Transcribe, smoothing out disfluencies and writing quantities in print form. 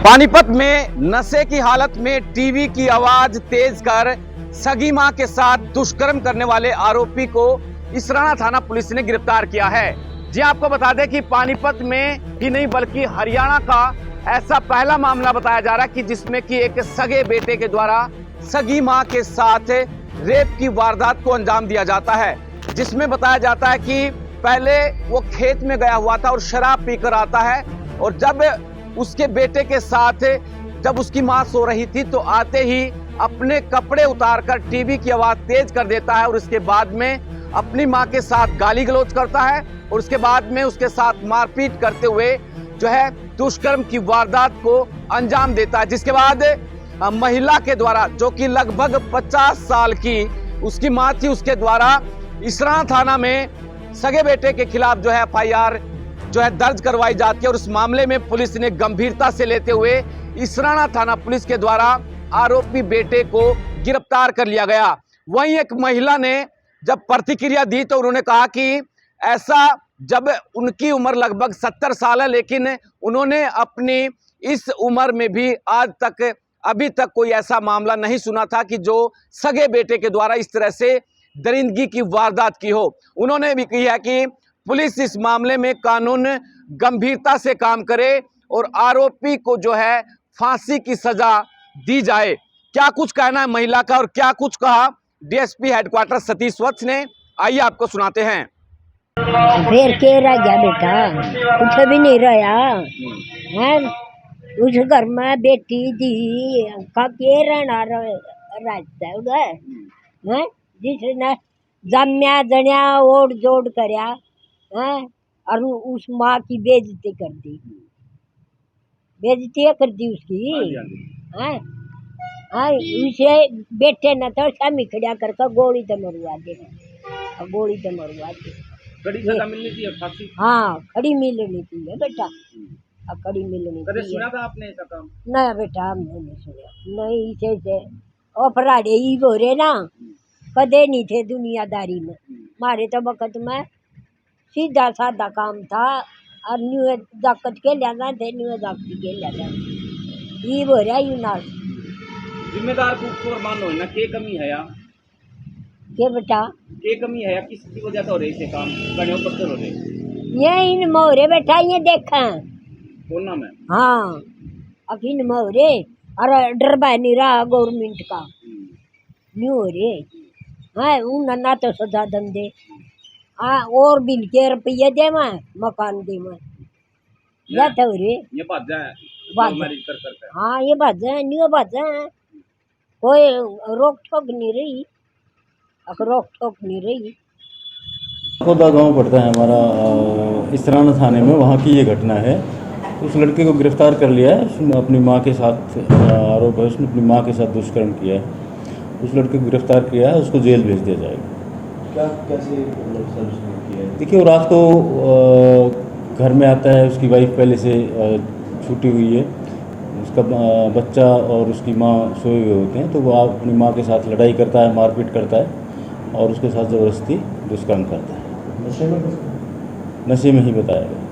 पानीपत में नशे की हालत में टीवी की आवाज तेज कर सगी मां के साथ दुष्कर्म करने वाले आरोपी को इसराना थाना पुलिस ने गिरफ्तार किया है। जी आपको बता दें कि पानीपत में ही नहीं बल्कि हरियाणा का ऐसा पहला मामला बताया जा रहा है कि जिसमें कि एक सगे बेटे के द्वारा सगी मां के साथ रेप की वारदात को अंजाम दिया जाता है, जिसमें बताया जाता है कि पहले वो खेत में गया हुआ था और शराब पीकर आता है और जब उसके बेटे के साथ जब उसकी मां सो रही थी तो आते ही अपने कपड़े उतारकर टीवी की आवाज तेज कर देता है और उसके बाद में अपनी मां के साथ गाली गलौज करता है और उसके बाद में उसके साथ मारपीट करते हुए जो है दुष्कर्म की वारदात को अंजाम देता है। जिसके बाद महिला के द्वारा जो कि लगभग 50 साल की उसकी मां थी, उसके द्वारा इसराना थाना में सगे बेटे के खिलाफ जो है एफआईआर जो है दर्ज करवाई जाती है और उस मामले में पुलिस ने गंभीरता से लेते हुए इसराना थाना पुलिस के द्वारा आरोपी बेटे को गिरफ्तार कर लिया गया। वहीं एक महिला ने जब प्रतिक्रिया दी तो उन्होंने कहा कि ऐसा जब उनकी उम्र लगभग 70 साल है लेकिन उन्होंने अपनी इस उम्र में भी आज तक अभी तक कोई ऐसा मामला नहीं सुना था कि जो सगे बेटे के द्वारा इस तरह से दरिंदगी की वारदात की हो। उन्होंने भी कहा कि पुलिस इस मामले में कानून गंभीरता से काम करे और आरोपी को जो है फांसी की सजा दी जाए। क्या कुछ कहना है महिला का और क्या कुछ कहा डीएसपी हेडक्वार्टर सतीश वत्स ने, आइए आपको सुनाते हैं। फिर के रह गया बेटा, कुछ भी नहीं रहा है। उस घर में बेटी दी का के रहना रहता है जिसने जम्या जनिया ओढ़ जोड़ करया है और उस माँ की बेइज्जती कर दी, बेइज्जती कर दी उसकी है। उसे बेटे ने तो स्वामी खड़ा करके गोली तो मरवा दे, गोली तो मरवा दे। कड़ी सजा मिलनी चाहिए, फांसी। हाँ खड़ी मिलनी चाहिए बेटा, खड़ी मिलनी कभी चाहिए। सुना था आपने ऐसा काम? ना बेटा हमने नहीं सुना, नहीं इसे से अपराधे ही बोरे ना कदे नहीं थे दुनियादारी में। हमारे तो वक्त में सीधा साधा काम था और न्यू जाकत के लिया थे, न्यू जाकती के लिया ये बोरिया यू ना जिम्मेदार को मानो ना के कमी है या के बेटा के कमी है या किसकी वजह से हो रही है काम गणों पर हो रहे ये इन मोहरे बेटा ये देखा कौन नाम है? हाँ अब इन मोहरे और डरबा नहीं रहा गवर्नमेंट का न्यू हो रे है उन ना तो सजा धंधे हाँ और बिल के रुपये दे मैं मकान दे मैं जाते हो रे ये बात है कर हाँ ये बात है न्यू बात है, कोई रोक टोक नहीं रही, रोक टोक नहीं रही। खोदा गांव पड़ता है हमारा इसराना थाने में, वहाँ की ये घटना है। उस लड़के को गिरफ्तार कर लिया है, उसने अपनी माँ के साथ आरोप है, उसने अपनी माँ के साथ दुष्कर्म किया है। उस लड़के को गिरफ्तार किया है, उसको जेल भेज दिया जाएगा। क्या कैसे किया है? देखिए वो रात को घर में आता है, उसकी वाइफ पहले से छूटी हुई है, उसका बच्चा और उसकी माँ सोए हुए होते हैं, तो वो अपनी माँ के साथ लड़ाई करता है, मारपीट करता है और उसके साथ ज़बरदस्ती दुष्कर्म करता है। नशे में नशे में ही बताया गया।